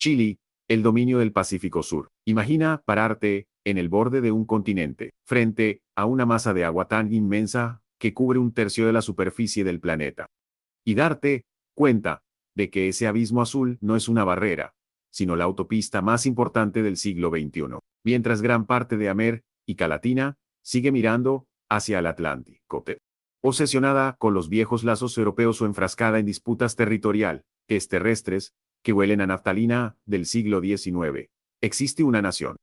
Chile, el dominio del Pacífico Sur. Imagina pararte en el borde de un continente, frente a una masa de agua tan inmensa que cubre un tercio de la superficie del planeta. Y darte cuenta de que ese abismo azul no es una barrera, sino la autopista más importante del siglo XXI, mientras gran parte de América Latina sigue mirando hacia el Atlántico, obsesionada con los viejos lazos europeos o enfrascada en disputas territoriales terrestres que huelen a naftalina del siglo XIX. Existe una nación,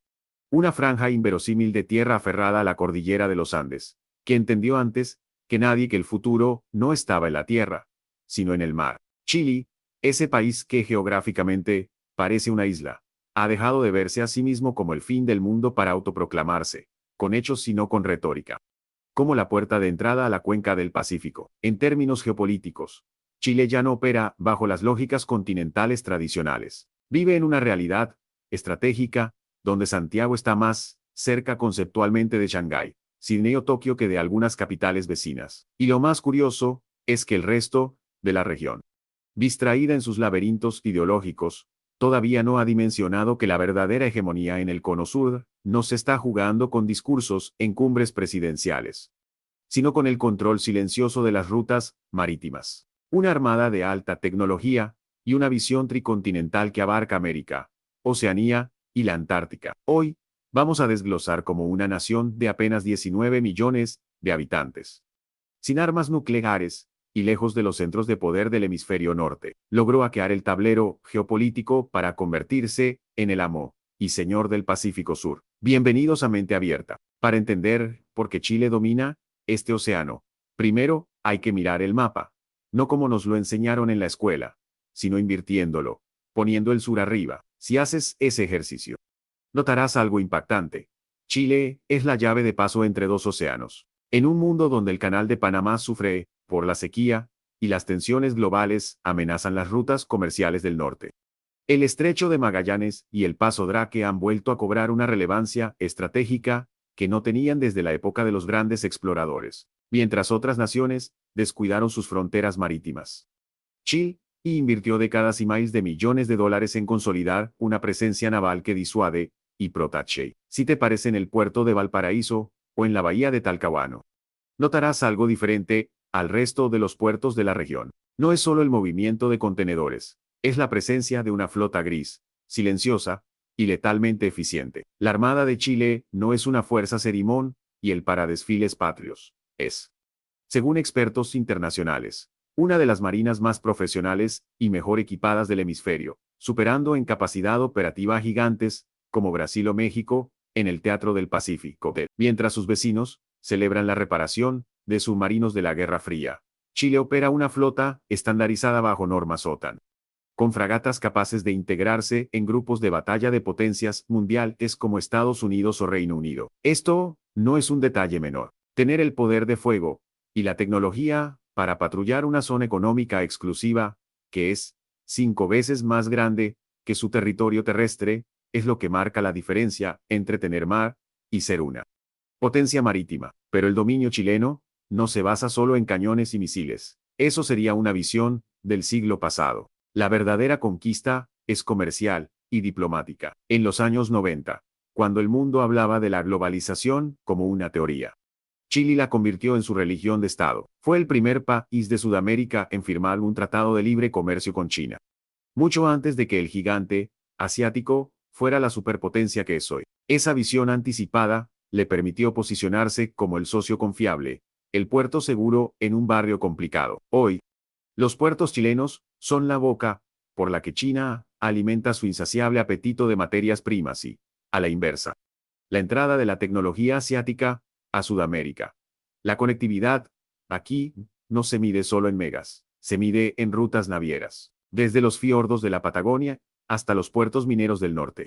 una franja inverosímil de tierra aferrada a la cordillera de los Andes, que entendió antes que nadie que el futuro no estaba en la tierra, sino en el mar. Chile, ese país que geográficamente parece una isla, ha dejado de verse a sí mismo como el fin del mundo para autoproclamarse, con hechos sino con retórica, como la puerta de entrada a la cuenca del Pacífico. En términos geopolíticos, Chile ya no opera bajo las lógicas continentales tradicionales. Vive en una realidad estratégica, donde Santiago está más cerca conceptualmente de Shanghái, Sydney o Tokio que de algunas capitales vecinas. Y lo más curioso es que el resto de la región, distraída en sus laberintos ideológicos, todavía no ha dimensionado que la verdadera hegemonía en el cono sur no se está jugando con discursos en cumbres presidenciales, sino con el control silencioso de las rutas marítimas. Una armada de alta tecnología y una visión tricontinental que abarca América, Oceanía y la Antártica. Hoy, vamos a desglosar cómo una nación de apenas 19 millones de habitantes, sin armas nucleares y lejos de los centros de poder del hemisferio norte, logró hackear el tablero geopolítico para convertirse en el amo y señor del Pacífico Sur. Bienvenidos a Mente Abierta. Para entender por qué Chile domina este océano, primero hay que mirar el mapa, no como nos lo enseñaron en la escuela, sino invirtiéndolo, poniendo el sur arriba. Si haces ese ejercicio, notarás algo impactante. Chile es la llave de paso entre dos océanos. En un mundo donde el Canal de Panamá sufre por la sequía y las tensiones globales amenazan las rutas comerciales del norte, el Estrecho de Magallanes y el Paso Drake han vuelto a cobrar una relevancia estratégica que no tenían desde la época de los grandes exploradores, mientras otras naciones descuidaron sus fronteras marítimas. Chile invirtió décadas y miles de millones de dólares en consolidar una presencia naval que disuade y protege. Si te parece en el puerto de Valparaíso o en la bahía de Talcahuano, notarás algo diferente al resto de los puertos de la región. No es solo el movimiento de contenedores, es la presencia de una flota gris, silenciosa y letalmente eficiente. La Armada de Chile no es una fuerza cerimón y el para desfiles patrios. Es, según expertos internacionales, una de las marinas más profesionales y mejor equipadas del hemisferio, superando en capacidad operativa a gigantes como Brasil o México en el Teatro del Pacífico. Mientras sus vecinos celebran la reparación de submarinos de la Guerra Fría, Chile opera una flota estandarizada bajo normas OTAN, con fragatas capaces de integrarse en grupos de batalla de potencias mundiales como Estados Unidos o Reino Unido. Esto no es un detalle menor. Tener el poder de fuego y la tecnología para patrullar una zona económica exclusiva, que es 5 veces más grande que su territorio terrestre, es lo que marca la diferencia entre tener mar y ser una potencia marítima. Pero el dominio chileno no se basa solo en cañones y misiles. Eso sería una visión del siglo pasado. La verdadera conquista es comercial y diplomática. En los años 90, cuando el mundo hablaba de la globalización como una teoría, Chile la convirtió en su religión de Estado. Fue el primer país de Sudamérica en firmar un tratado de libre comercio con China, mucho antes de que el gigante asiático fuera la superpotencia que es hoy. Esa visión anticipada le permitió posicionarse como el socio confiable, el puerto seguro en un barrio complicado. Hoy, los puertos chilenos son la boca por la que China alimenta su insaciable apetito de materias primas y, a la inversa, la entrada de la tecnología asiática a Sudamérica. La conectividad, aquí, no se mide solo en megas, se mide en rutas navieras, desde los fiordos de la Patagonia hasta los puertos mineros del norte.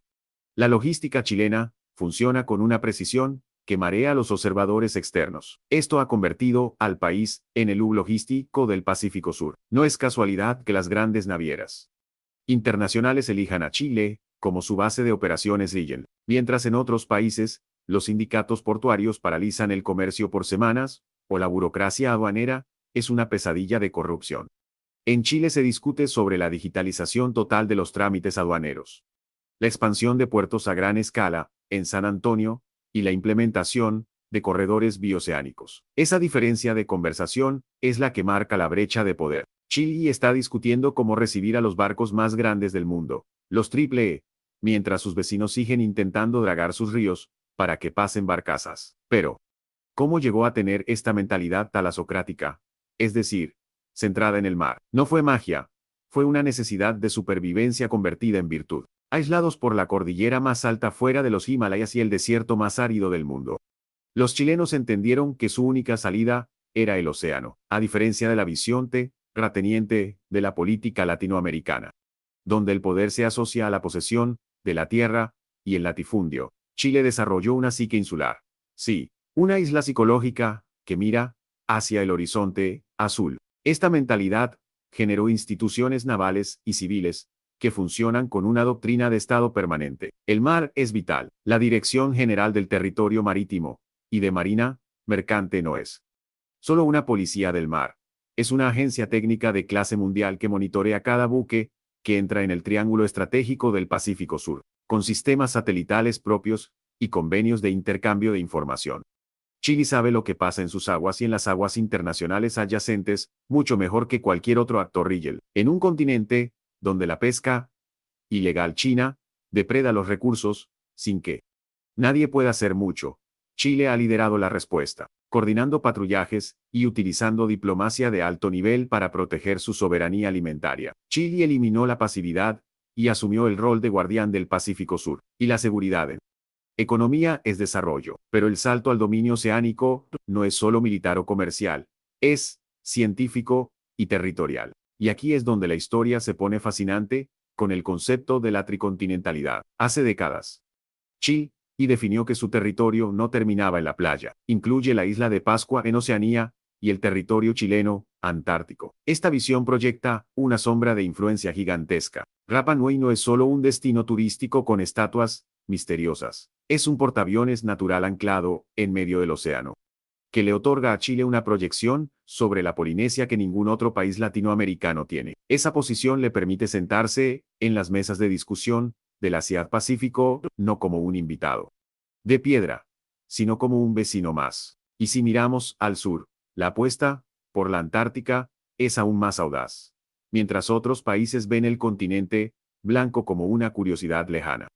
La logística chilena funciona con una precisión que marea a los observadores externos. Esto ha convertido al país en el hub logístico del Pacífico Sur. No es casualidad que las grandes navieras internacionales elijan a Chile como su base de operaciones regional, mientras en otros países, los sindicatos portuarios paralizan el comercio por semanas, o la burocracia aduanera es una pesadilla de corrupción. En Chile se discute sobre la digitalización total de los trámites aduaneros, la expansión de puertos a gran escala, en San Antonio, y la implementación de corredores bioceánicos. Esa diferencia de conversación es la que marca la brecha de poder. Chile está discutiendo cómo recibir a los barcos más grandes del mundo, los Triple E, mientras sus vecinos siguen intentando dragar sus ríos para que pasen barcazas. Pero, ¿cómo llegó a tener esta mentalidad talasocrática? Es decir, centrada en el mar. No fue magia, fue una necesidad de supervivencia convertida en virtud. Aislados por la cordillera más alta fuera de los Himalayas y el desierto más árido del mundo, los chilenos entendieron que su única salida era el océano, a diferencia de la visión terrateniente de la política latinoamericana, donde el poder se asocia a la posesión de la tierra y el latifundio. Chile desarrolló una psique insular. Sí, una isla psicológica que mira hacia el horizonte azul. Esta mentalidad generó instituciones navales y civiles que funcionan con una doctrina de Estado permanente. El mar es vital. La Dirección General del Territorio Marítimo y de Marina Mercante no es solo una policía del mar. Es una agencia técnica de clase mundial que monitorea cada buque que entra en el triángulo estratégico del Pacífico Sur, con sistemas satelitales propios y convenios de intercambio de información. Chile sabe lo que pasa en sus aguas y en las aguas internacionales adyacentes, mucho mejor que cualquier otro actor Rigel, en un continente donde la pesca ilegal china depreda los recursos, sin que nadie pueda hacer mucho. Chile ha liderado la respuesta, coordinando patrullajes y utilizando diplomacia de alto nivel para proteger su soberanía alimentaria. Chile eliminó la pasividad y asumió el rol de guardián del Pacífico Sur y la seguridad en economía es desarrollo, pero el salto al dominio oceánico no es solo militar o comercial, es científico y territorial. Y aquí es donde la historia se pone fascinante, con el concepto de la tricontinentalidad. Hace décadas, Chile definió que su territorio no terminaba en la playa. Incluye la isla de Pascua en Oceanía y el territorio chileno, antártico. Esta visión proyecta una sombra de influencia gigantesca. Rapa Nui no es solo un destino turístico con estatuas misteriosas. Es un portaaviones natural anclado en medio del océano, que le otorga a Chile una proyección sobre la Polinesia que ningún otro país latinoamericano tiene. Esa posición le permite sentarse en las mesas de discusión del Asia-Pacífico, no como un invitado de piedra, sino como un vecino más. Y si miramos al sur, la apuesta por la Antártica es aún más audaz, mientras otros países ven el continente blanco como una curiosidad lejana.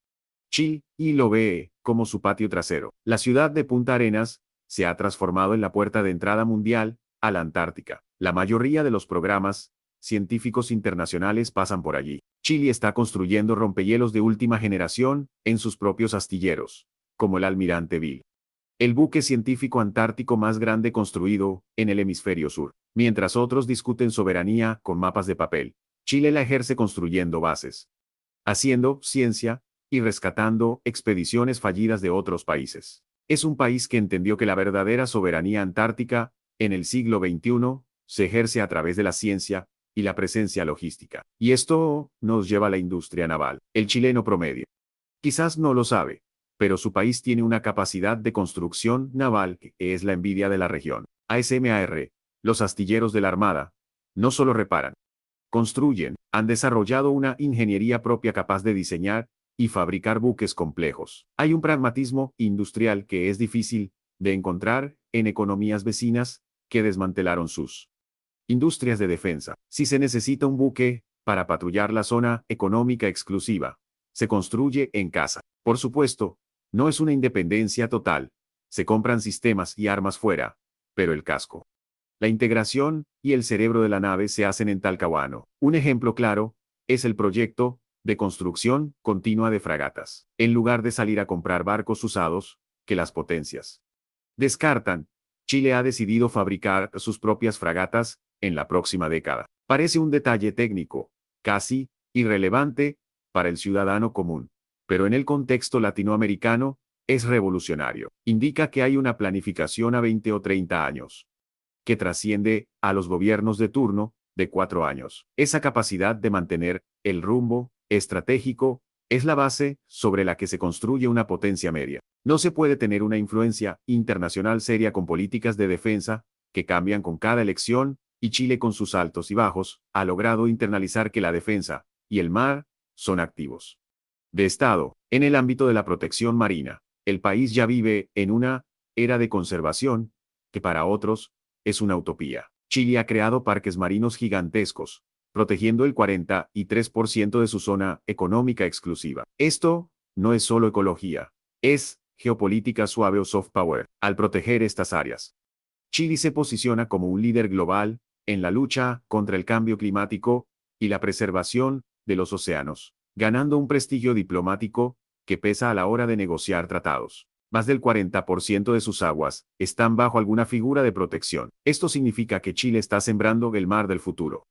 Chile lo ve como su patio trasero. La ciudad de Punta Arenas se ha transformado en la puerta de entrada mundial a la Antártica. La mayoría de los programas científicos internacionales pasan por allí. Chile está construyendo rompehielos de última generación en sus propios astilleros, como el Almirante Bill, el buque científico antártico más grande construido en el hemisferio sur. Mientras otros discuten soberanía con mapas de papel, Chile la ejerce construyendo bases, haciendo ciencia y rescatando expediciones fallidas de otros países. Es un país que entendió que la verdadera soberanía antártica, en el siglo XXI, se ejerce a través de la ciencia y la presencia logística. Y esto nos lleva a la industria naval. El chileno promedio quizás no lo sabe, pero su país tiene una capacidad de construcción naval que es la envidia de la región. ASMAR, los astilleros de la Armada, no solo reparan, construyen, han desarrollado una ingeniería propia capaz de diseñar y fabricar buques complejos. Hay un pragmatismo industrial que es difícil de encontrar en economías vecinas que desmantelaron sus industrias de defensa. Si se necesita un buque para patrullar la zona económica exclusiva, se construye en casa. Por supuesto, no es una independencia total, se compran sistemas y armas fuera, pero el casco, la integración y el cerebro de la nave se hacen en Talcahuano. Un ejemplo claro es el proyecto de construcción continua de fragatas. En lugar de salir a comprar barcos usados, que las potencias descartan, Chile ha decidido fabricar sus propias fragatas en la próxima década. Parece un detalle técnico, casi irrelevante para el ciudadano común, pero en el contexto latinoamericano es revolucionario. Indica que hay una planificación a 20 o 30 años, que trasciende a los gobiernos de turno de 4 años. Esa capacidad de mantener el rumbo estratégico es la base sobre la que se construye una potencia media. No se puede tener una influencia internacional seria con políticas de defensa que cambian con cada elección y Chile con sus altos y bajos, ha logrado internalizar que la defensa y el mar son activos de Estado. En el ámbito de la protección marina, el país ya vive en una era de conservación que para otros es una utopía. Chile ha creado parques marinos gigantescos, protegiendo el 43% de su zona económica exclusiva. Esto no es solo ecología, es geopolítica suave o soft power. Al proteger estas áreas, Chile se posiciona como un líder global en la lucha contra el cambio climático y la preservación de los océanos, ganando un prestigio diplomático que pesa a la hora de negociar tratados. Más del 40% de sus aguas están bajo alguna figura de protección. Esto significa que Chile está sembrando el mar del futuro,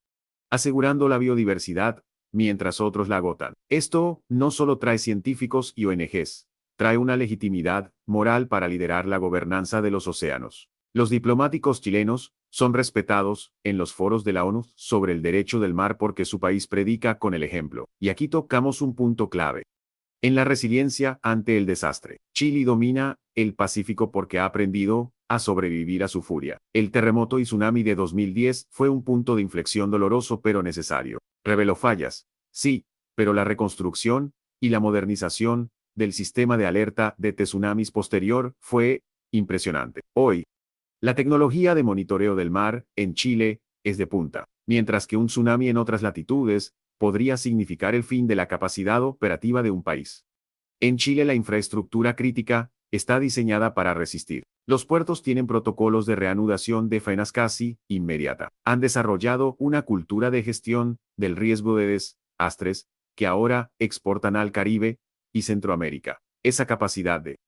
asegurando la biodiversidad, mientras otros la agotan. Esto no solo trae científicos y ONGs, trae una legitimidad moral para liderar la gobernanza de los océanos. Los diplomáticos chilenos son respetados en los foros de la ONU sobre el derecho del mar porque su país predica con el ejemplo. Y aquí tocamos un punto clave. En la resiliencia ante el desastre, Chile domina el Pacífico porque ha aprendido a sobrevivir a su furia. El terremoto y tsunami de 2010 fue un punto de inflexión doloroso pero necesario. Reveló fallas, sí, pero la reconstrucción y la modernización del sistema de alerta de tsunamis posterior fue impresionante. Hoy, la tecnología de monitoreo del mar en Chile es de punta, mientras que un tsunami en otras latitudes podría significar el fin de la capacidad operativa de un país. En Chile la infraestructura crítica está diseñada para resistir. Los puertos tienen protocolos de reanudación de faenas casi inmediata. Han desarrollado una cultura de gestión del riesgo de desastres que ahora exportan al Caribe y Centroamérica. Esa capacidad de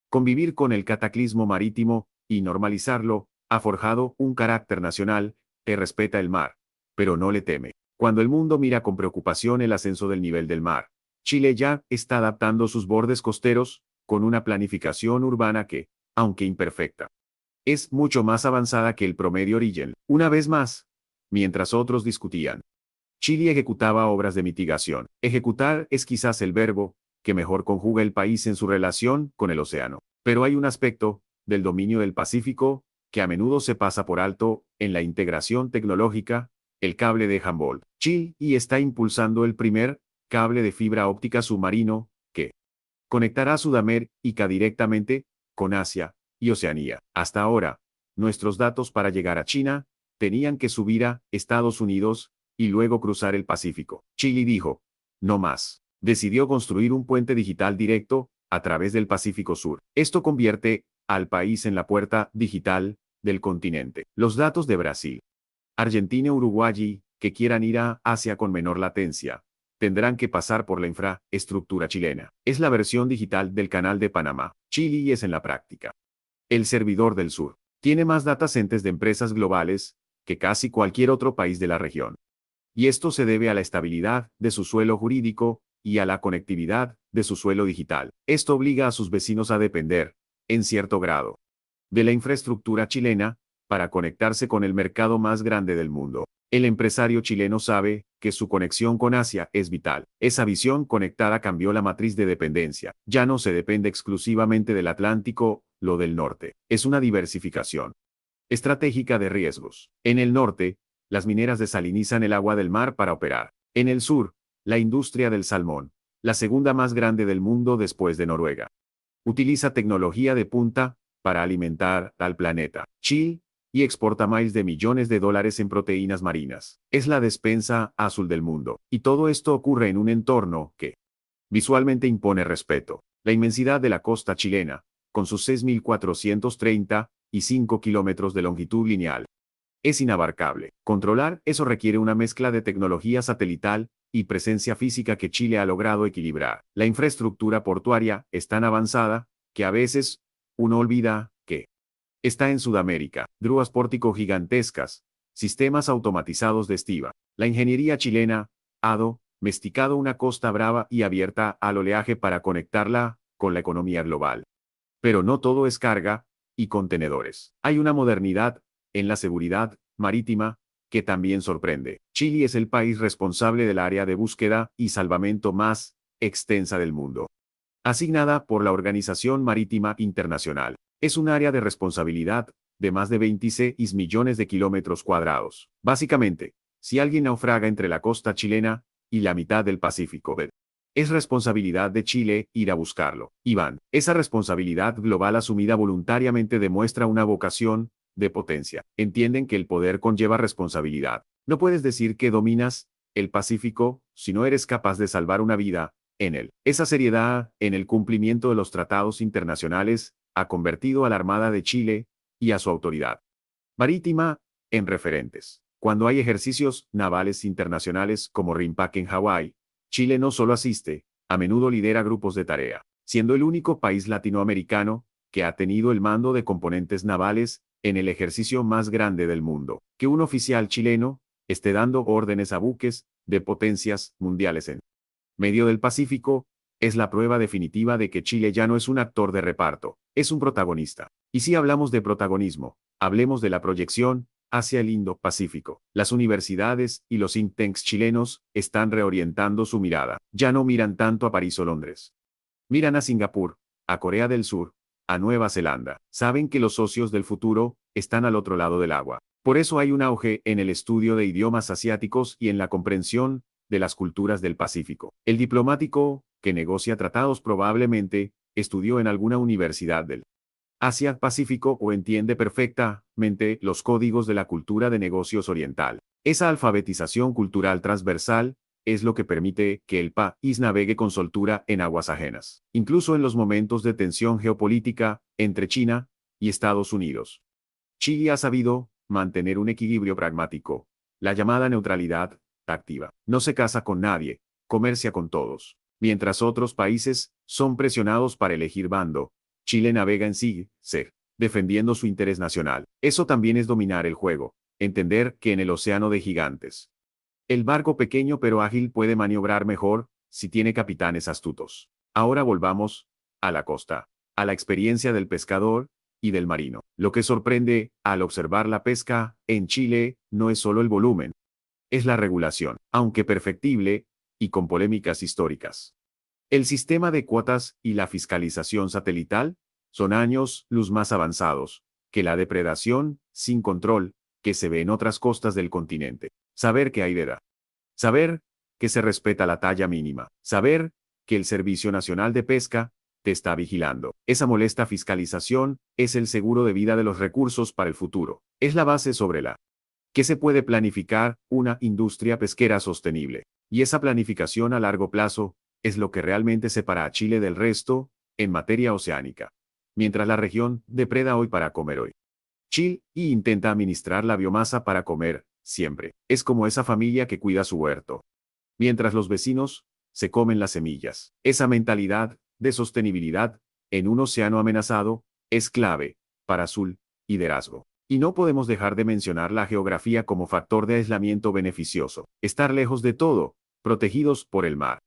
convivir con el cataclismo marítimo y normalizarlo ha forjado un carácter nacional que respeta el mar, pero no le teme. Cuando el mundo mira con preocupación el ascenso del nivel del mar, Chile ya está adaptando sus bordes costeros con una planificación urbana que, aunque imperfecta, es mucho más avanzada que el promedio original. Una vez más, mientras otros discutían, Chile ejecutaba obras de mitigación. Ejecutar es quizás el verbo que mejor conjuga el país en su relación con el océano. Pero hay un aspecto del dominio del Pacífico que a menudo se pasa por alto en la integración tecnológica, el cable de Humboldt. Chile está impulsando el primer cable de fibra óptica submarino que conectará Sudamérica directamente con Asia y Oceanía. Hasta ahora, nuestros datos para llegar a China tenían que subir a Estados Unidos y luego cruzar el Pacífico. Chile dijo, no más. Decidió construir un puente digital directo a través del Pacífico Sur. Esto convierte al país en la puerta digital del continente. Los datos de Brasil, Argentina y Uruguay que quieran ir a Asia con menor latencia tendrán que pasar por la infraestructura chilena. Es la versión digital del Canal de Panamá. Chile es en la práctica el servidor del sur. Tiene más data centers de empresas globales que casi cualquier otro país de la región. Y esto se debe a la estabilidad de su suelo jurídico y a la conectividad de su suelo digital. Esto obliga a sus vecinos a depender, en cierto grado, de la infraestructura chilena para conectarse con el mercado más grande del mundo. El empresario chileno sabe que su conexión con Asia es vital. Esa visión conectada cambió la matriz de dependencia. Ya no se depende exclusivamente del Atlántico, lo del norte. Es una diversificación estratégica de riesgos. En el norte, las mineras desalinizan el agua del mar para operar. En el sur, la industria del salmón, la segunda más grande del mundo después de Noruega, utiliza tecnología de punta para alimentar al planeta. Chile y exporta miles de millones de dólares en proteínas marinas. Es la despensa azul del mundo. Y todo esto ocurre en un entorno que visualmente impone respeto. La inmensidad de la costa chilena, con sus 6.435 kilómetros de longitud lineal, es inabarcable. Controlar eso requiere una mezcla de tecnología satelital y presencia física que Chile ha logrado equilibrar. La infraestructura portuaria es tan avanzada que a veces uno olvida que está en Sudamérica. Grúas pórtico gigantescas, sistemas automatizados de estiva. La ingeniería chilena ha domesticado una costa brava y abierta al oleaje para conectarla con la economía global. Pero no todo es carga y contenedores. Hay una modernidad en la seguridad marítima que también sorprende. Chile es el país responsable del área de búsqueda y salvamento más extensa del mundo, asignada por la Organización Marítima Internacional. Es un área de responsabilidad de más de 26 millones de kilómetros cuadrados. Básicamente, si alguien naufraga entre la costa chilena y la mitad del Pacífico, es responsabilidad de Chile ir a buscarlo. Iván, esa responsabilidad global asumida voluntariamente demuestra una vocación de potencia. Entienden que el poder conlleva responsabilidad. No puedes decir que dominas el Pacífico si no eres capaz de salvar una vida en él. Esa seriedad en el cumplimiento de los tratados internacionales ha convertido a la Armada de Chile y a su autoridad marítima en referentes. Cuando hay ejercicios navales internacionales como RIMPAC en Hawái, Chile no solo asiste, a menudo lidera grupos de tarea, siendo el único país latinoamericano que ha tenido el mando de componentes navales en el ejercicio más grande del mundo. Que un oficial chileno esté dando órdenes a buques de potencias mundiales en medio del Pacífico es la prueba definitiva de que Chile ya no es un actor de reparto, es un protagonista. Y si hablamos de protagonismo, hablemos de la proyección hacia el Indo-Pacífico. Las universidades y los think tanks chilenos están reorientando su mirada. Ya no miran tanto a París o Londres. Miran a Singapur, a Corea del Sur, a Nueva Zelanda. Saben que los socios del futuro están al otro lado del agua. Por eso hay un auge en el estudio de idiomas asiáticos y en la comprensión de las culturas del Pacífico. El diplomático que negocia tratados probablemente estudió en alguna universidad del Asia-Pacífico o entiende perfectamente los códigos de la cultura de negocios oriental. Esa alfabetización cultural transversal es lo que permite que el país navegue con soltura en aguas ajenas, incluso en los momentos de tensión geopolítica entre China y Estados Unidos. Chile ha sabido mantener un equilibrio pragmático, la llamada neutralidad activa. No se casa con nadie, comercia con todos. Mientras otros países son presionados para elegir bando, Chile navega en sí, ser, defendiendo su interés nacional. Eso también es dominar el juego, entender que en el océano de gigantes, el barco pequeño pero ágil puede maniobrar mejor si tiene capitanes astutos. Ahora volvamos a la costa, a la experiencia del pescador y del marino. Lo que sorprende al observar la pesca en Chile no es solo el volumen, es la regulación, aunque perfectible y con polémicas históricas. El sistema de cuotas y la fiscalización satelital son años luz más avanzados que la depredación sin control que se ve en otras costas del continente. Saber que hay veda. Saber que se respeta la talla mínima. Saber que el Servicio Nacional de Pesca te está vigilando. Esa molesta fiscalización es el seguro de vida de los recursos para el futuro. Es la base sobre la que se puede planificar una industria pesquera sostenible. Y esa planificación a largo plazo es lo que realmente separa a Chile del resto en materia oceánica. Mientras la región depreda hoy para comer hoy, Chile intenta administrar la biomasa para comer siempre. Es como esa familia que cuida su huerto, mientras los vecinos se comen las semillas. Esa mentalidad de sostenibilidad en un océano amenazado es clave para su liderazgo. Y no podemos dejar de mencionar la geografía como factor de aislamiento beneficioso. Estar lejos de todo, protegidos por el mar,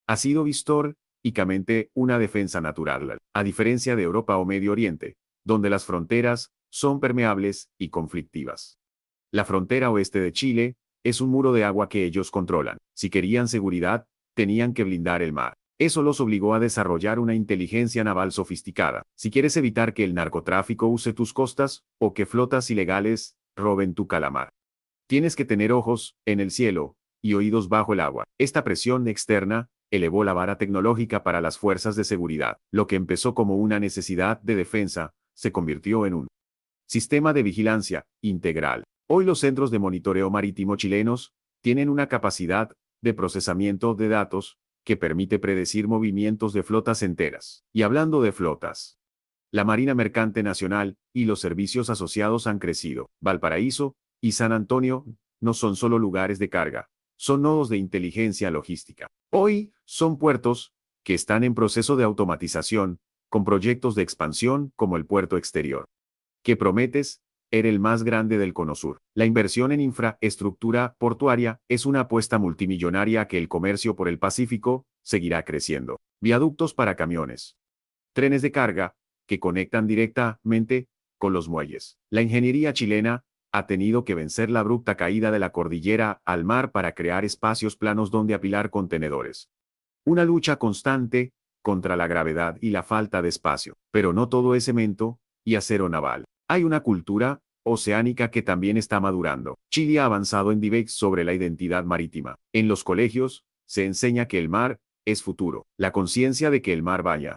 ha sido históricamente una defensa natural, a diferencia de Europa o Medio Oriente, donde las fronteras son permeables y conflictivas. La frontera oeste de Chile es un muro de agua que ellos controlan. Si querían seguridad, tenían que blindar el mar. Eso los obligó a desarrollar una inteligencia naval sofisticada. Si quieres evitar que el narcotráfico use tus costas o que flotas ilegales roben tu calamar, tienes que tener ojos en el cielo y oídos bajo el agua. Esta presión externa elevó la vara tecnológica para las fuerzas de seguridad. Lo que empezó como una necesidad de defensa se convirtió en un sistema de vigilancia integral. Hoy los centros de monitoreo marítimo chilenos tienen una capacidad de procesamiento de datos que permite predecir movimientos de flotas enteras. Y hablando de flotas, la Marina Mercante Nacional y los servicios asociados han crecido. Valparaíso y San Antonio no son solo lugares de carga, son nodos de inteligencia logística. Hoy son puertos que están en proceso de automatización, con proyectos de expansión como el puerto exterior, que prometes era el más grande del Cono Sur. La inversión en infraestructura portuaria es una apuesta multimillonaria que el comercio por el Pacífico seguirá creciendo. Viaductos para camiones, trenes de carga que conectan directamente con los muelles. La ingeniería chilena ha tenido que vencer la abrupta caída de la cordillera al mar para crear espacios planos donde apilar contenedores. Una lucha constante contra la gravedad y la falta de espacio. Pero no todo es cemento y acero naval. Hay una cultura oceánica que también está madurando. Chile ha avanzado en debates sobre la identidad marítima. En los colegios, se enseña que el mar es futuro. La conciencia de que el mar vaya.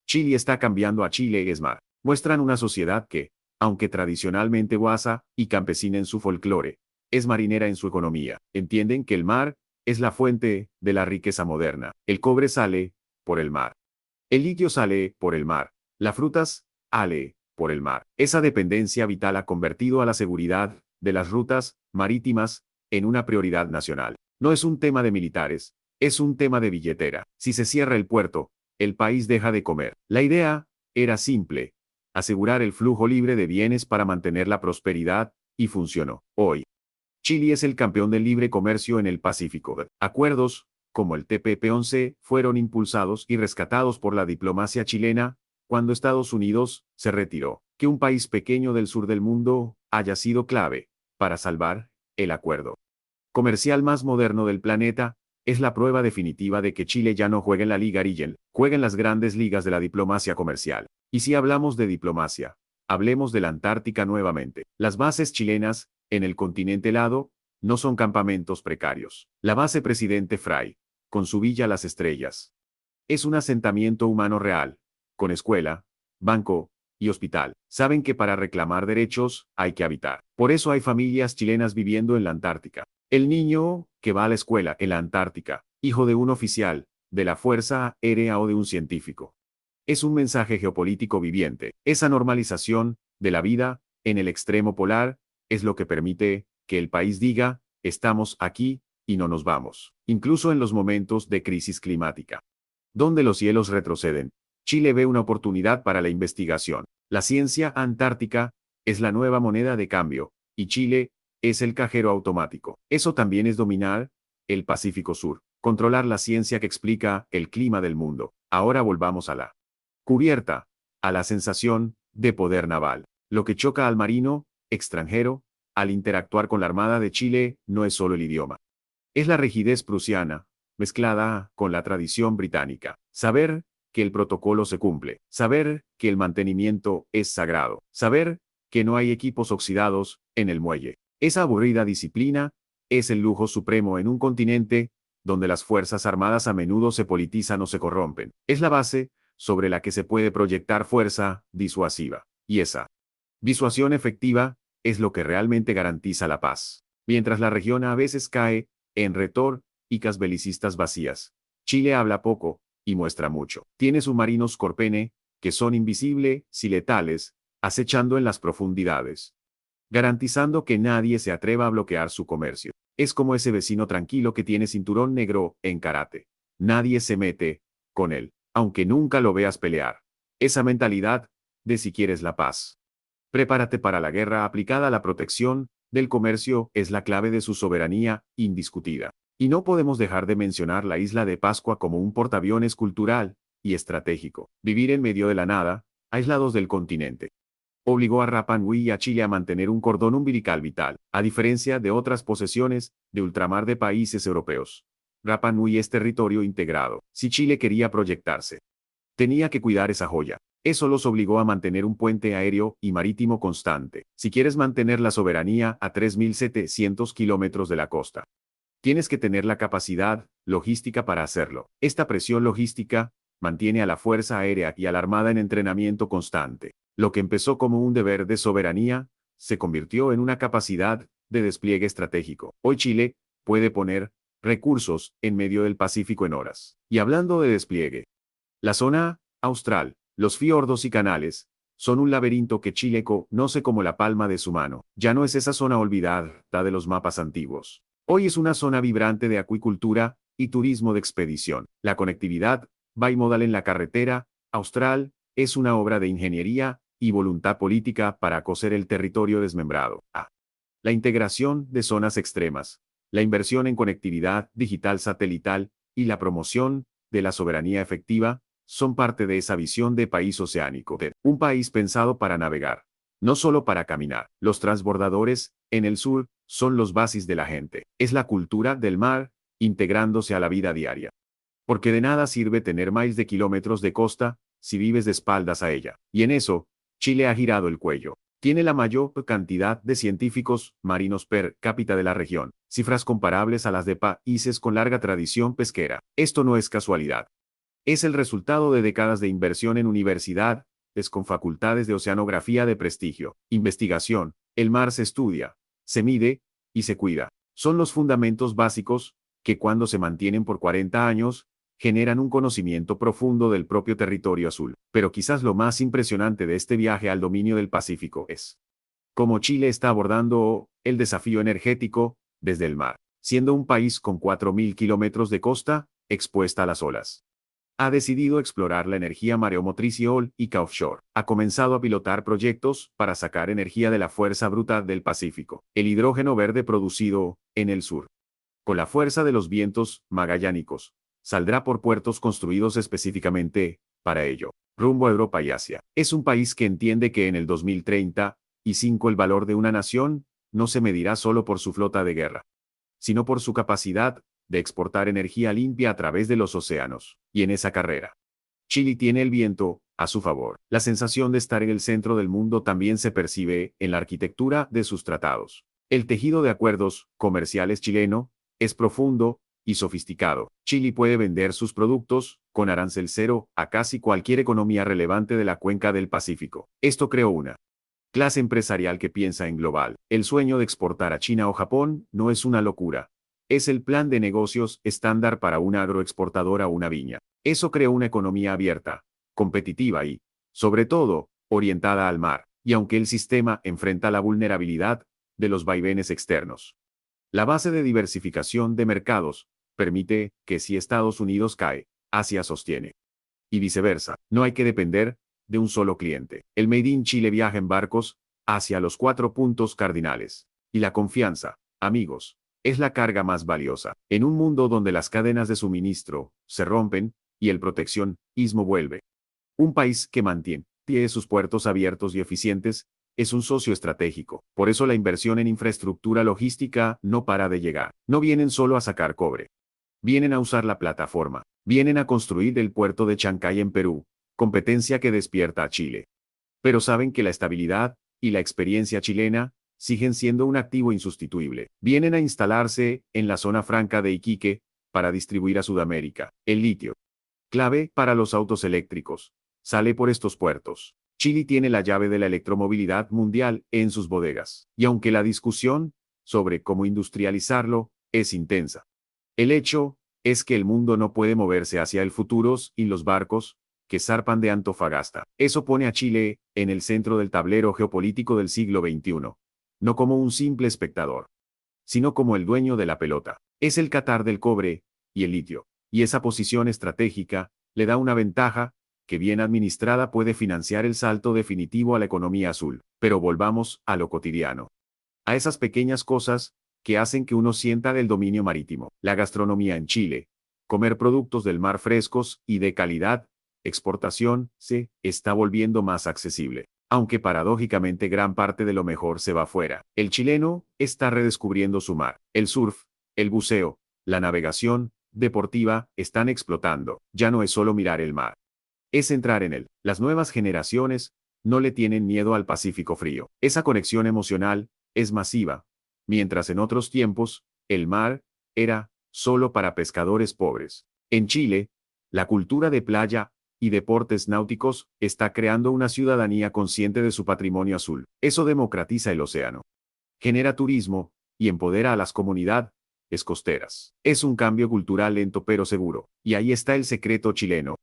Chile está cambiando a Chile es mar. Muestran una sociedad que, aunque tradicionalmente guasa y campesina en su folclore, es marinera en su economía. Entienden que el mar es la fuente de la riqueza moderna. El cobre sale por el mar. El litio sale por el mar. Las frutas sale por el mar. Esa dependencia vital ha convertido a la seguridad de las rutas marítimas en una prioridad nacional. No es un tema de militares, es un tema de billetera. Si se cierra el puerto, el país deja de comer. La idea era simple: asegurar el flujo libre de bienes para mantener la prosperidad, y funcionó. Hoy, Chile es el campeón del libre comercio en el Pacífico. Acuerdos, como el TPP-11, fueron impulsados y rescatados por la diplomacia chilena, cuando Estados Unidos se retiró. Que un país pequeño del sur del mundo haya sido clave para salvar el acuerdo comercial más moderno del planeta, es la prueba definitiva de que Chile ya no juega en la Liga Rigel, juega en las grandes ligas de la diplomacia comercial. Y si hablamos de diplomacia, hablemos de la Antártica nuevamente. Las bases chilenas, en el continente helado, no son campamentos precarios. La base Presidente Frei, con su villa Las Estrellas, es un asentamiento humano real, con escuela, banco y hospital. Saben que para reclamar derechos hay que habitar. Por eso hay familias chilenas viviendo en la Antártica. El niño que va a la escuela en la Antártica, hijo de un oficial, de la Fuerza Aérea o de un científico. Es un mensaje geopolítico viviente. Esa normalización de la vida en el extremo polar es lo que permite que el país diga: estamos aquí y no nos vamos. Incluso en los momentos de crisis climática, donde los hielos retroceden, Chile ve una oportunidad para la investigación. La ciencia antártica es la nueva moneda de cambio, y Chile es el cajero automático. Eso también es dominar el Pacífico Sur, controlar la ciencia que explica el clima del mundo. Ahora volvamos a la cubierta, a la sensación de poder naval. Lo que choca al marino extranjero al interactuar con la Armada de Chile no es solo el idioma. Es la rigidez prusiana, mezclada con la tradición británica. Saber que el protocolo se cumple. Saber que el mantenimiento es sagrado. Saber que no hay equipos oxidados en el muelle. Esa aburrida disciplina es el lujo supremo en un continente donde las fuerzas armadas a menudo se politizan o se corrompen. Es la base sobre la que se puede proyectar fuerza disuasiva. Y esa disuasión efectiva es lo que realmente garantiza la paz. Mientras la región a veces cae en retóricas belicistas vacías, Chile habla poco y muestra mucho. Tiene submarinos Corpene, que son invisibles y letales, acechando en las profundidades, garantizando que nadie se atreva a bloquear su comercio. Es como ese vecino tranquilo que tiene cinturón negro en karate. Nadie se mete con él, aunque nunca lo veas pelear. Esa mentalidad de si quieres la paz, prepárate para la guerra aplicada a la protección del comercio es la clave de su soberanía indiscutida. Y no podemos dejar de mencionar la isla de Pascua como un portaaviones cultural y estratégico. Vivir en medio de la nada, aislados del continente, obligó a Rapa Nui y a Chile a mantener un cordón umbilical vital. A diferencia de otras posesiones de ultramar de países europeos, Rapa Nui es territorio integrado. Si Chile quería proyectarse, tenía que cuidar esa joya. Eso los obligó a mantener un puente aéreo y marítimo constante. Si quieres mantener la soberanía a 3.700 kilómetros de la costa, tienes que tener la capacidad logística para hacerlo. Esta presión logística mantiene a la Fuerza Aérea y a la Armada en entrenamiento constante. Lo que empezó como un deber de soberanía, se convirtió en una capacidad de despliegue estratégico. Hoy Chile puede poner recursos en medio del Pacífico en horas. Y hablando de despliegue, la zona austral, los fiordos y canales, son un laberinto que Chile conoce como la palma de su mano. Ya no es esa zona olvidada de los mapas antiguos. Hoy es una zona vibrante de acuicultura y turismo de expedición. La conectividad bimodal en la carretera austral es una obra de ingeniería y voluntad política para coser el territorio desmembrado. La integración de zonas extremas, la inversión en conectividad digital satelital y la promoción de la soberanía efectiva son parte de esa visión de país oceánico, de un país pensado para navegar, no solo para caminar. Los transbordadores en el sur son los bases de la gente. Es la cultura del mar integrándose a la vida diaria. Porque de nada sirve tener miles de kilómetros de costa si vives de espaldas a ella. Y en eso, Chile ha girado el cuello. Tiene la mayor cantidad de científicos marinos per cápita de la región, cifras comparables a las de países con larga tradición pesquera. Esto no es casualidad. Es el resultado de décadas de inversión en universidades con facultades de oceanografía de prestigio, investigación. El mar se estudia, se mide y se cuida. Son los fundamentos básicos que, cuando se mantienen por 40 años, generan un conocimiento profundo del propio territorio azul. Pero quizás lo más impresionante de este viaje al dominio del Pacífico es cómo Chile está abordando el desafío energético desde el mar, siendo un país con 4.000 kilómetros de costa expuesta a las olas. Ha decidido explorar la energía mareomotriz y eólica offshore. Ha comenzado a pilotar proyectos para sacar energía de la fuerza bruta del Pacífico, el hidrógeno verde producido en el sur, con la fuerza de los vientos magallánicos. Saldrá por puertos construidos específicamente para ello, rumbo a Europa y Asia. Es un país que entiende que en el 2035 el valor de una nación no se medirá solo por su flota de guerra, sino por su capacidad de exportar energía limpia a través de los océanos. Y en esa carrera, Chile tiene el viento a su favor. La sensación de estar en el centro del mundo también se percibe en la arquitectura de sus tratados. El tejido de acuerdos comerciales chileno es profundo y sofisticado. Chile puede vender sus productos con arancel cero a casi cualquier economía relevante de la cuenca del Pacífico. Esto creó una clase empresarial que piensa en global. El sueño de exportar a China o Japón no es una locura. Es el plan de negocios estándar para una agroexportadora o una viña. Eso creó una economía abierta, competitiva y, sobre todo, orientada al mar. Y aunque el sistema enfrenta la vulnerabilidad de los vaivenes externos, la base de diversificación de mercados permite que si Estados Unidos cae, Asia sostiene. Y viceversa, no hay que depender de un solo cliente. El Made in Chile viaja en barcos hacia los 4 puntos cardinales. Y la confianza, amigos, es la carga más valiosa. En un mundo donde las cadenas de suministro se rompen y el proteccionismo vuelve, un país que mantiene sus puertos abiertos y eficientes es un socio estratégico. Por eso la inversión en infraestructura logística no para de llegar. No vienen solo a sacar cobre. Vienen a usar la plataforma. Vienen a construir el puerto de Chancay en Perú, competencia que despierta a Chile. Pero saben que la estabilidad y la experiencia chilena siguen siendo un activo insustituible. Vienen a instalarse en la zona franca de Iquique para distribuir a Sudamérica el litio, clave para los autos eléctricos. Sale por estos puertos. Chile tiene la llave de la electromovilidad mundial en sus bodegas. Y aunque la discusión sobre cómo industrializarlo es intensa, el hecho es que el mundo no puede moverse hacia el futuro sin los barcos que zarpan de Antofagasta. Eso pone a Chile en el centro del tablero geopolítico del siglo XXI. No como un simple espectador, sino como el dueño de la pelota. Es el Qatar del cobre y el litio. Y esa posición estratégica le da una ventaja que, bien administrada, puede financiar el salto definitivo a la economía azul. Pero volvamos a lo cotidiano. A esas pequeñas cosas que hacen que uno sienta del dominio marítimo. La gastronomía en Chile. Comer productos del mar frescos y de calidad. Exportación se está volviendo más accesible. Aunque paradójicamente gran parte de lo mejor se va fuera. El chileno está redescubriendo su mar. El surf, el buceo, la navegación deportiva están explotando. Ya no es solo mirar el mar. Es entrar en él. Las nuevas generaciones no le tienen miedo al Pacífico frío. Esa conexión emocional es masiva, mientras en otros tiempos, el mar era solo para pescadores pobres. En Chile, la cultura de playa y deportes náuticos está creando una ciudadanía consciente de su patrimonio azul. Eso democratiza el océano, genera turismo y empodera a las comunidades costeras. Es un cambio cultural lento pero seguro. Y ahí está el secreto chileno.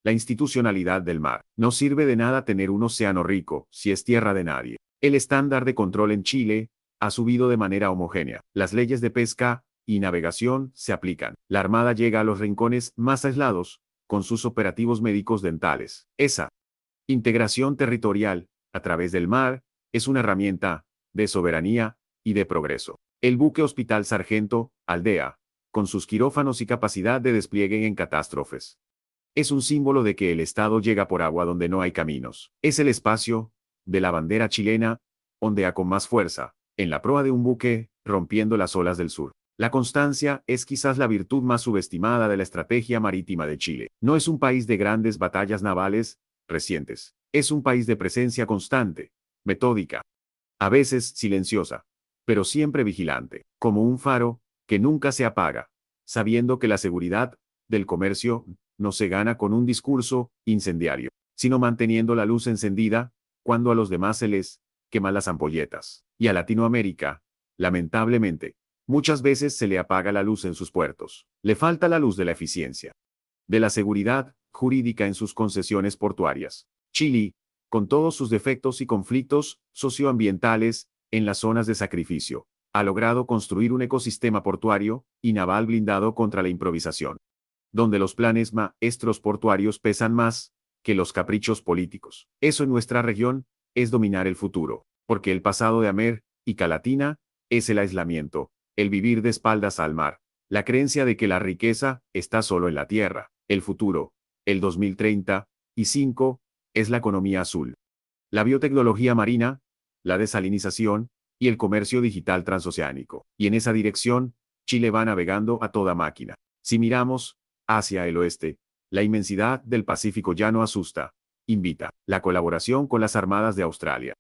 La institucionalidad del mar. No sirve de nada tener un océano rico si es tierra de nadie. El estándar de control en Chile ha subido de manera homogénea. Las leyes de pesca y navegación se aplican. La Armada llega a los rincones más aislados con sus operativos médicos dentales. Esa integración territorial a través del mar es una herramienta de soberanía y de progreso. El buque Hospital Sargento Aldea, con sus quirófanos y capacidad de despliegue en catástrofes, es un símbolo de que el Estado llega por agua donde no hay caminos. Es el espacio de la bandera chilena, ondea con más fuerza, en la proa de un buque, rompiendo las olas del sur. La constancia es quizás la virtud más subestimada de la estrategia marítima de Chile. No es un país de grandes batallas navales recientes. Es un país de presencia constante, metódica, a veces silenciosa, pero siempre vigilante, como un faro que nunca se apaga, sabiendo que la seguridad del comercio no se gana con un discurso incendiario, sino manteniendo la luz encendida cuando a los demás se les queman las ampolletas. Y a Latinoamérica, lamentablemente, muchas veces se le apaga la luz en sus puertos. Le falta la luz de la eficiencia, de la seguridad jurídica en sus concesiones portuarias. Chile, con todos sus defectos y conflictos socioambientales en las zonas de sacrificio, ha logrado construir un ecosistema portuario y naval blindado contra la improvisación, donde los planes maestros portuarios pesan más que los caprichos políticos. Eso en nuestra región es dominar el futuro, porque el pasado de América Latina es el aislamiento, el vivir de espaldas al mar, la creencia de que la riqueza está solo en la tierra. El futuro, el 2035, es la economía azul, la biotecnología marina, la desalinización y el comercio digital transoceánico. Y en esa dirección, Chile va navegando a toda máquina. Si miramos hacia el oeste, la inmensidad del Pacífico ya no asusta, invita la colaboración con las armadas de Australia,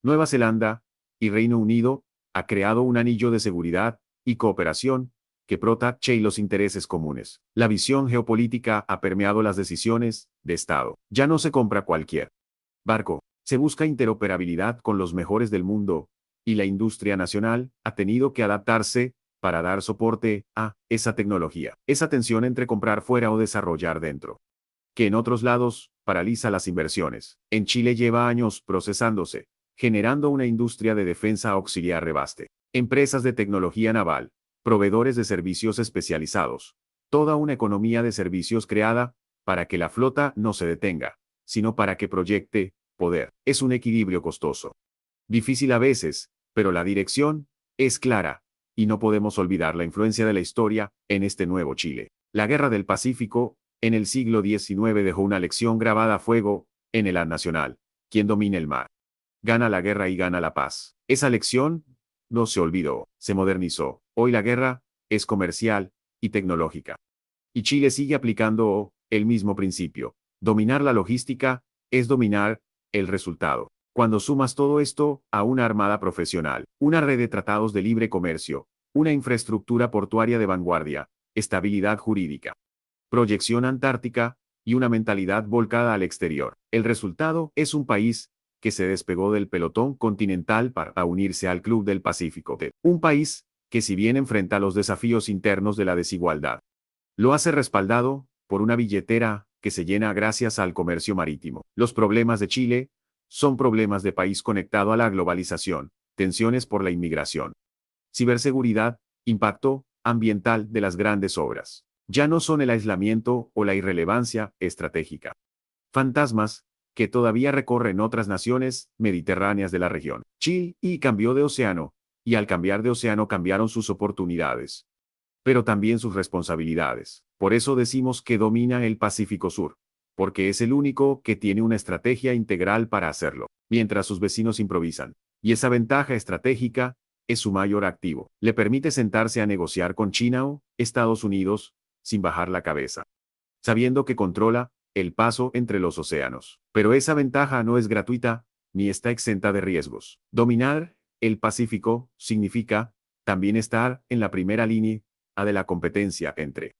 Nueva Zelanda y Reino Unido ha creado un anillo de seguridad y cooperación que protege los intereses comunes. La visión geopolítica ha permeado las decisiones de Estado. Ya no se compra cualquier barco, se busca interoperabilidad con los mejores del mundo, y la industria nacional ha tenido que adaptarse para dar soporte a esa tecnología. Esa tensión entre comprar fuera o desarrollar dentro, que en otros lados paraliza las inversiones. En Chile lleva años procesándose, generando una industria de defensa auxiliar rebaste, empresas de tecnología naval, proveedores de servicios especializados, toda una economía de servicios creada para que la flota no se detenga, sino para que proyecte poder. Es un equilibrio costoso, difícil a veces, pero la dirección es clara, y no podemos olvidar la influencia de la historia en este nuevo Chile. La Guerra del Pacífico, en el siglo XIX, dejó una lección grabada a fuego en el nacional: quien domina el mar, gana la guerra y gana la paz. Esa lección no se olvidó, se modernizó. Hoy la guerra es comercial y tecnológica. Y Chile sigue aplicando el mismo principio. Dominar la logística es dominar el resultado. Cuando sumas todo esto a una armada profesional, una red de tratados de libre comercio, una infraestructura portuaria de vanguardia, estabilidad jurídica, proyección antártica y una mentalidad volcada al exterior, el resultado es un país que se despegó del pelotón continental para unirse al Club del Pacífico. Un país que, si bien enfrenta los desafíos internos de la desigualdad, lo hace respaldado por una billetera que se llena gracias al comercio marítimo. Los problemas de Chile son problemas de país conectado a la globalización, tensiones por la inmigración, ciberseguridad, impacto ambiental de las grandes obras. Ya no son el aislamiento o la irrelevancia estratégica. Fantasmas que todavía recorren otras naciones mediterráneas de la región. Chile cambió de océano, y al cambiar de océano cambiaron sus oportunidades, pero también sus responsabilidades. Por eso decimos que domina el Pacífico Sur, porque es el único que tiene una estrategia integral para hacerlo, mientras sus vecinos improvisan. Y esa ventaja estratégica es su mayor activo. Le permite sentarse a negociar con China o Estados Unidos sin bajar la cabeza, sabiendo que controla el paso entre los océanos. Pero esa ventaja no es gratuita, ni está exenta de riesgos. Dominar el Pacífico significa también estar en la primera línea de la competencia entre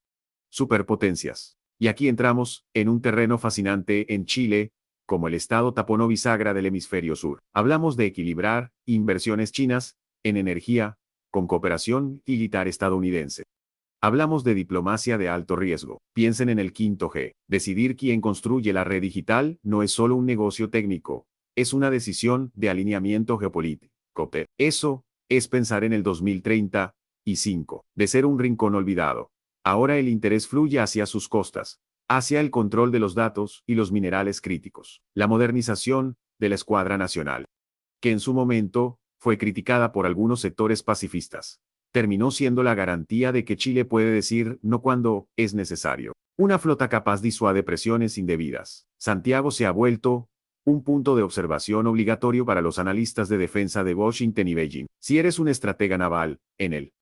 superpotencias. Y aquí entramos en un terreno fascinante en Chile, como el estado tapón o bisagra del hemisferio sur. Hablamos de equilibrar inversiones chinas en energía con cooperación militar estadounidense. Hablamos de diplomacia de alto riesgo. Piensen en el quinto G. Decidir quién construye la red digital no es solo un negocio técnico, es una decisión de alineamiento geopolítico. Eso es pensar en el 2035, de ser un rincón olvidado. Ahora el interés fluye hacia sus costas, hacia el control de los datos y los minerales críticos. La modernización de la Escuadra Nacional, que en su momento fue criticada por algunos sectores pacifistas, terminó siendo la garantía de que Chile puede decir no cuando es necesario. Una flota capaz disuade presiones indebidas. Santiago se ha vuelto un punto de observación obligatorio para los analistas de defensa de Washington y Beijing. Si eres un estratega naval, en el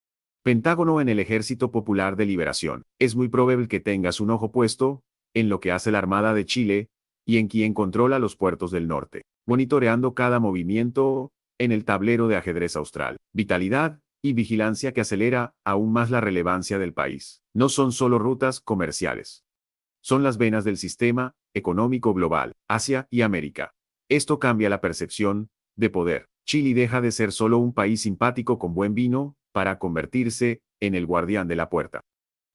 Pentágono o en el Ejército Popular de Liberación, es muy probable que tengas un ojo puesto en lo que hace la Armada de Chile y en quien controla los puertos del norte. monitoreando cada movimiento en el tablero de ajedrez austral. Vitalidad y vigilancia que acelera aún más la relevancia del país. No son solo rutas comerciales. Son las venas del sistema económico global, Asia y América. Esto cambia la percepción de poder. Chile deja de ser solo un país simpático con buen vino para convertirse en el guardián de la puerta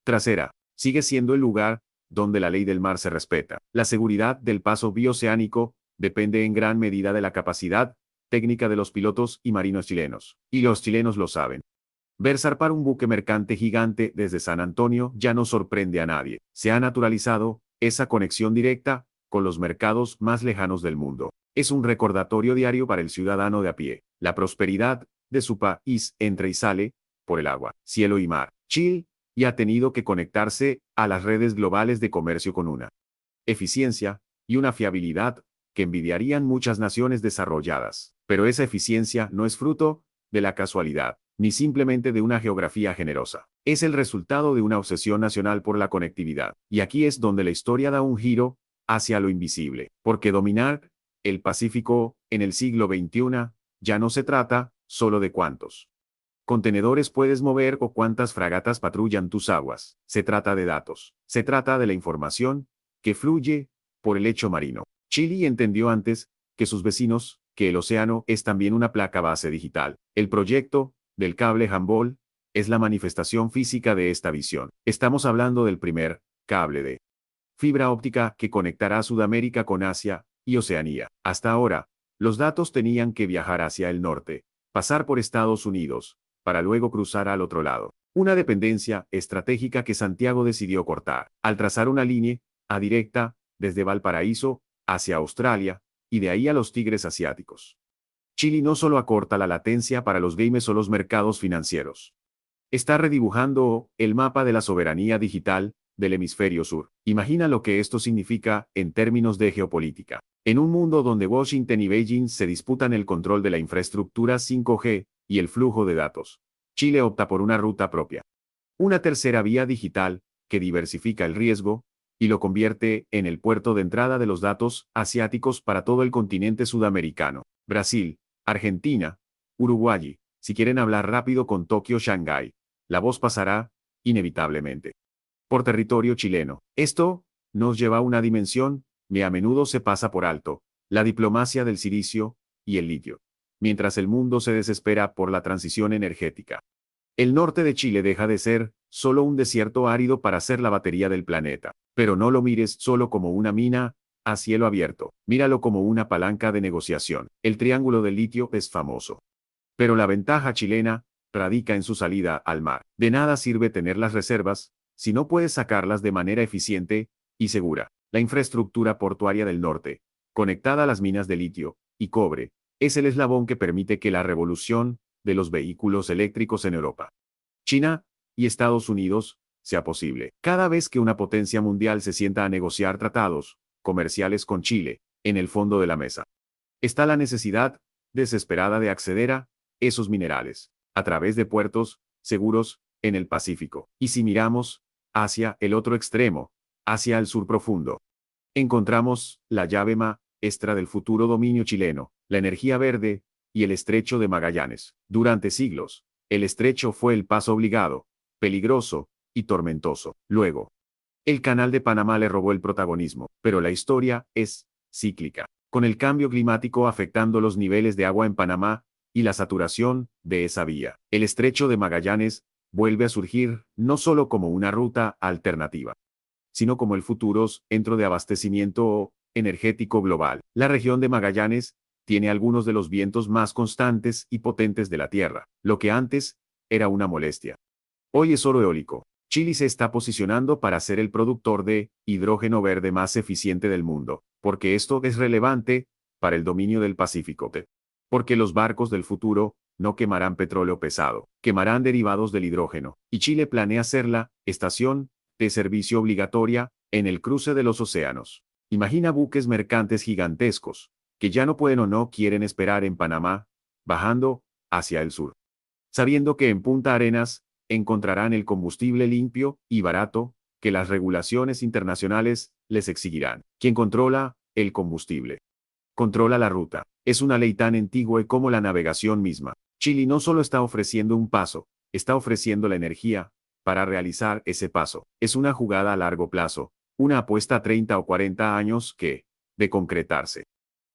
trasera. Sigue siendo el lugar donde la ley del mar se respeta. La seguridad del paso bioceánico depende en gran medida de la capacidad técnica de los pilotos y marinos chilenos. Y los chilenos lo saben. Ver zarpar un buque mercante gigante desde San Antonio ya no sorprende a nadie. Se ha naturalizado esa conexión directa con los mercados más lejanos del mundo. Es un recordatorio diario para el ciudadano de a pie. La prosperidad de su país entra y sale por el agua, cielo y mar. Chile y ha tenido que conectarse a las redes globales de comercio con una eficiencia y una fiabilidad que envidiarían muchas naciones desarrolladas. Pero esa eficiencia no es fruto de la casualidad, ni simplemente de una geografía generosa. Es el resultado de una obsesión nacional por la conectividad. Y aquí es donde la historia da un giro hacia lo invisible, porque dominar el Pacífico en el siglo XXI ya no se trata solo de cuántos contenedores puedes mover o cuántas fragatas patrullan tus aguas. Se trata de datos. Se trata de la información que fluye por el lecho marino. Chile entendió antes que sus vecinos que el océano es también una placa base digital. El proyecto del cable Humboldt es la manifestación física de esta visión. Estamos hablando del primer cable de fibra óptica que conectará Sudamérica con Asia y Oceanía. Hasta ahora, los datos tenían que viajar hacia el norte, pasar por Estados Unidos, para luego cruzar al otro lado. Una dependencia estratégica que Santiago decidió cortar, al trazar una línea directa desde Valparaíso hacia Australia y de ahí a los tigres asiáticos. Chile no solo acorta la latencia para los games o los mercados financieros. Está redibujando el mapa de la soberanía digital del hemisferio sur. Imagina lo que esto significa en términos de geopolítica. En un mundo donde Washington y Beijing se disputan el control de la infraestructura 5G y el flujo de datos, Chile opta por una ruta propia. Una tercera vía digital que diversifica el riesgo y lo convierte en el puerto de entrada de los datos asiáticos para todo el continente sudamericano. Brasil, Argentina, Uruguay. Si quieren hablar rápido con Tokio, Shanghái, la voz pasará, inevitablemente, por territorio chileno. Esto nos lleva a una dimensión que a menudo se pasa por alto, la diplomacia del silicio y el litio. Mientras el mundo se desespera por la transición energética, el norte de Chile deja de ser solo un desierto árido para ser la batería del planeta. Pero no lo mires solo como una mina a cielo abierto, míralo como una palanca de negociación. El triángulo del litio es famoso. Pero la ventaja chilena radica en su salida al mar. De nada sirve tener las reservas si no puedes sacarlas de manera eficiente y segura. La infraestructura portuaria del norte, conectada a las minas de litio y cobre, es el eslabón que permite que la revolución de los vehículos eléctricos en Europa, China y Estados Unidos sea posible. Cada vez que una potencia mundial se sienta a negociar tratados comerciales con Chile, en el fondo de la mesa, está la necesidad desesperada de acceder a esos minerales, a través de puertos seguros en el Pacífico. Y si miramos hacia el otro extremo, hacia el sur profundo, encontramos la llave maestra del futuro dominio chileno, la energía verde y el estrecho de Magallanes. Durante siglos, el estrecho fue el paso obligado, peligroso y tormentoso. Luego, el canal de Panamá le robó el protagonismo, pero la historia es cíclica, con el cambio climático afectando los niveles de agua en Panamá y la saturación de esa vía. El estrecho de Magallanes vuelve a surgir no solo como una ruta alternativa, sino como el futuro centro de abastecimiento energético global. La región de Magallanes tiene algunos de los vientos más constantes y potentes de la Tierra. Lo que antes era una molestia, hoy es oro eólico. Chile se está posicionando para ser el productor de hidrógeno verde más eficiente del mundo, porque esto es relevante para el dominio del Pacífico. Porque los barcos del futuro no quemarán petróleo pesado, quemarán derivados del hidrógeno, y Chile planea ser la estación de servicio obligatoria en el cruce de los océanos. Imagina buques mercantes gigantescos, que ya no pueden o no quieren esperar en Panamá, bajando hacia el sur, sabiendo que en Punta Arenas encontrarán el combustible limpio y barato que las regulaciones internacionales les exigirán. ¿Quién controla el combustible? controla la ruta. Es una ley tan antigua como la navegación misma. Chile no solo está ofreciendo un paso, está ofreciendo la energía para realizar ese paso. Es una jugada a largo plazo, una apuesta a 30 o 40 años que, de concretarse,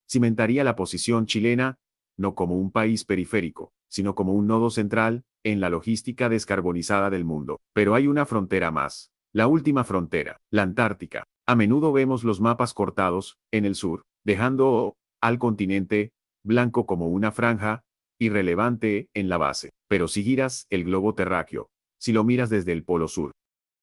cimentaría la posición chilena, no como un país periférico, sino como un nodo central en la logística descarbonizada del mundo. Pero hay una frontera más, la última frontera, la Antártica. A menudo vemos los mapas cortados en el sur, dejando al continente blanco como una franja irrelevante en la base. Pero si giras el globo terráqueo, si lo miras desde el polo sur,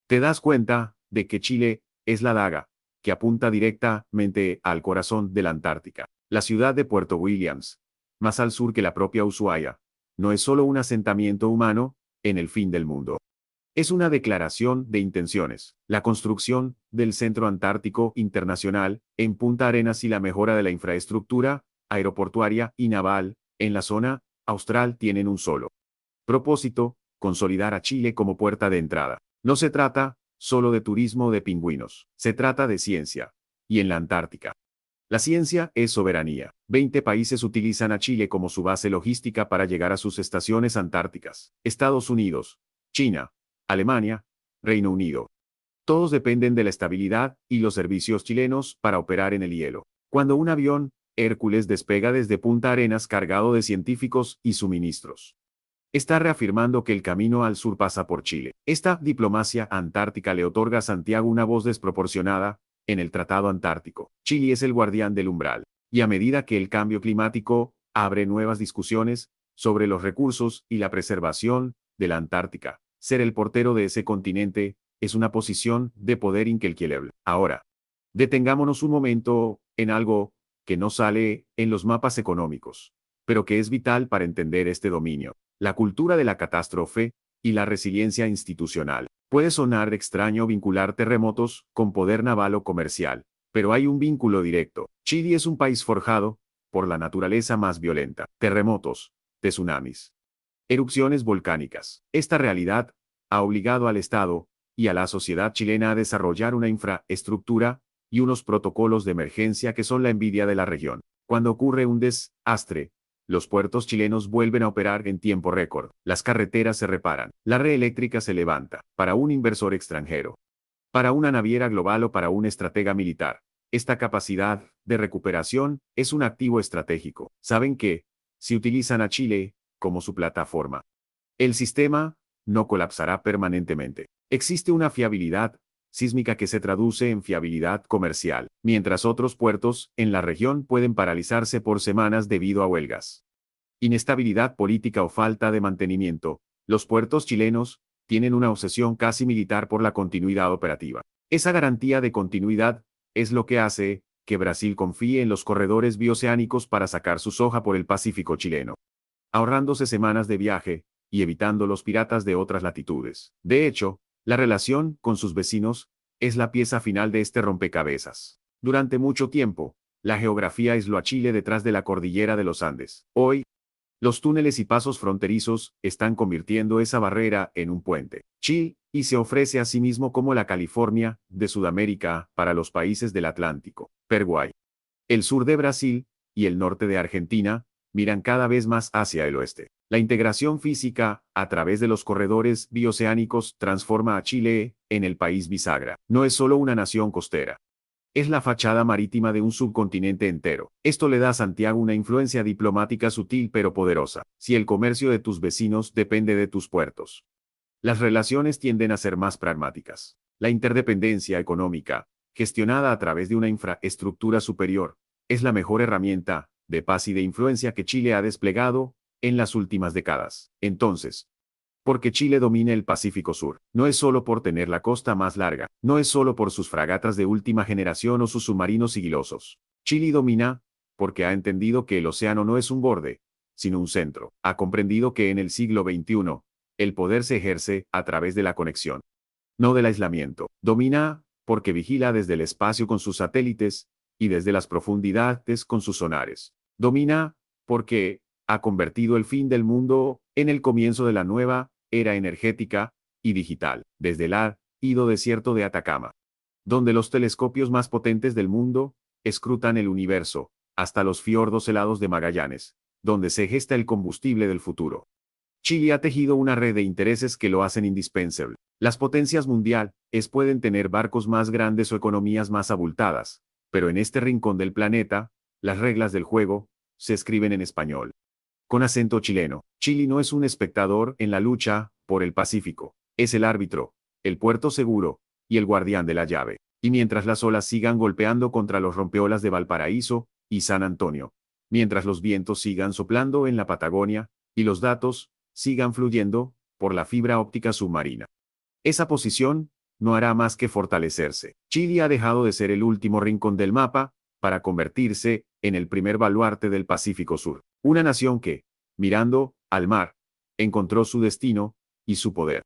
te das cuenta de que Chile es la daga que apunta directamente al corazón de la Antártica. La ciudad de Puerto Williams, más al sur que la propia Ushuaia, no es solo un asentamiento humano en el fin del mundo. Es una declaración de intenciones. La construcción del Centro Antártico Internacional en Punta Arenas y la mejora de la infraestructura aeroportuaria y naval en la zona austral tienen un solo propósito: consolidar a Chile como puerta de entrada. No se trata solo de turismo de pingüinos, se trata de ciencia. Y en la Antártica, la ciencia es soberanía. 20 países utilizan a Chile como su base logística para llegar a sus estaciones antárticas. Estados Unidos, China, Alemania, Reino Unido. Todos dependen de la estabilidad y los servicios chilenos para operar en el hielo. Cuando un avión Hércules despega desde Punta Arenas cargado de científicos y suministros, está reafirmando que el camino al sur pasa por Chile. Esta diplomacia antártica le otorga a Santiago una voz desproporcionada en el Tratado Antártico. Chile es el guardián del umbral, y a medida que el cambio climático abre nuevas discusiones sobre los recursos y la preservación de la Antártica, ser el portero de ese continente es una posición de poder incalculable. Ahora, detengámonos un momento en algo que no sale en los mapas económicos, pero que es vital para entender este dominio: la cultura de la catástrofe y la resiliencia institucional. Puede sonar extraño vincular terremotos con poder naval o comercial, pero hay un vínculo directo. Chile es un país forjado por la naturaleza más violenta: terremotos, tsunamis, erupciones volcánicas. Esta realidad ha obligado al Estado y a la sociedad chilena a desarrollar una infraestructura y unos protocolos de emergencia que son la envidia de la región. Cuando ocurre un desastre, los puertos chilenos vuelven a operar en tiempo récord, las carreteras se reparan, la red eléctrica se levanta. Para un inversor extranjero, para una naviera global o para un estratega militar, esta capacidad de recuperación es un activo estratégico. Saben que, si utilizan a Chile como su plataforma, el sistema no colapsará permanentemente. Existe una fiabilidad sísmica que se traduce en fiabilidad comercial, mientras otros puertos en la región pueden paralizarse por semanas debido a huelgas, inestabilidad política o falta de mantenimiento. Los puertos chilenos tienen una obsesión casi militar por la continuidad operativa. Esa garantía de continuidad es lo que hace que Brasil confíe en los corredores bioceánicos para sacar su soja por el Pacífico chileno, ahorrándose semanas de viaje y evitando los piratas de otras latitudes. De hecho, la relación con sus vecinos es la pieza final de este rompecabezas. Durante mucho tiempo, la geografía aisló a Chile detrás de la cordillera de los Andes. Hoy, los túneles y pasos fronterizos están convirtiendo esa barrera en un puente. Chile y se ofrece a sí mismo como la California de Sudamérica para los países del Atlántico. Paraguay, el sur de Brasil y el norte de Argentina miran cada vez más hacia el oeste. La integración física a través de los corredores bioceánicos transforma a Chile en el país bisagra. No es solo una nación costera, es la fachada marítima de un subcontinente entero. Esto le da a Santiago una influencia diplomática sutil pero poderosa. Si el comercio de tus vecinos depende de tus puertos, las relaciones tienden a ser más pragmáticas. La interdependencia económica, gestionada a través de una infraestructura superior, es la mejor herramienta de paz y de influencia que Chile ha desplegado en las últimas décadas. Entonces, porque Chile domina el Pacífico Sur, no es solo por tener la costa más larga, no es solo por sus fragatas de última generación o sus submarinos sigilosos. Chile domina porque ha entendido que el océano no es un borde, sino un centro. Ha comprendido que en el siglo XXI, el poder se ejerce a través de la conexión, no del aislamiento. Domina porque vigila desde el espacio con sus satélites y desde las profundidades con sus sonares. Domina porque ha convertido el fin del mundo en el comienzo de la nueva era energética y digital, desde el árido desierto de Atacama, donde los telescopios más potentes del mundo escrutan el universo, hasta los fiordos helados de Magallanes, donde se gesta el combustible del futuro. Chile ha tejido una red de intereses que lo hacen indispensable. Las potencias mundiales pueden tener barcos más grandes o economías más abultadas, pero en este rincón del planeta, las reglas del juego se escriben en español. Con acento chileno, Chile no es un espectador en la lucha por el Pacífico, es el árbitro, el puerto seguro y el guardián de la llave. Y mientras las olas sigan golpeando contra los rompeolas de Valparaíso y San Antonio, mientras los vientos sigan soplando en la Patagonia y los datos sigan fluyendo por la fibra óptica submarina, esa posición no hará más que fortalecerse. Chile ha dejado de ser el último rincón del mapa para convertirse en el primer baluarte del Pacífico Sur. Una nación que, mirando al mar, encontró su destino y su poder.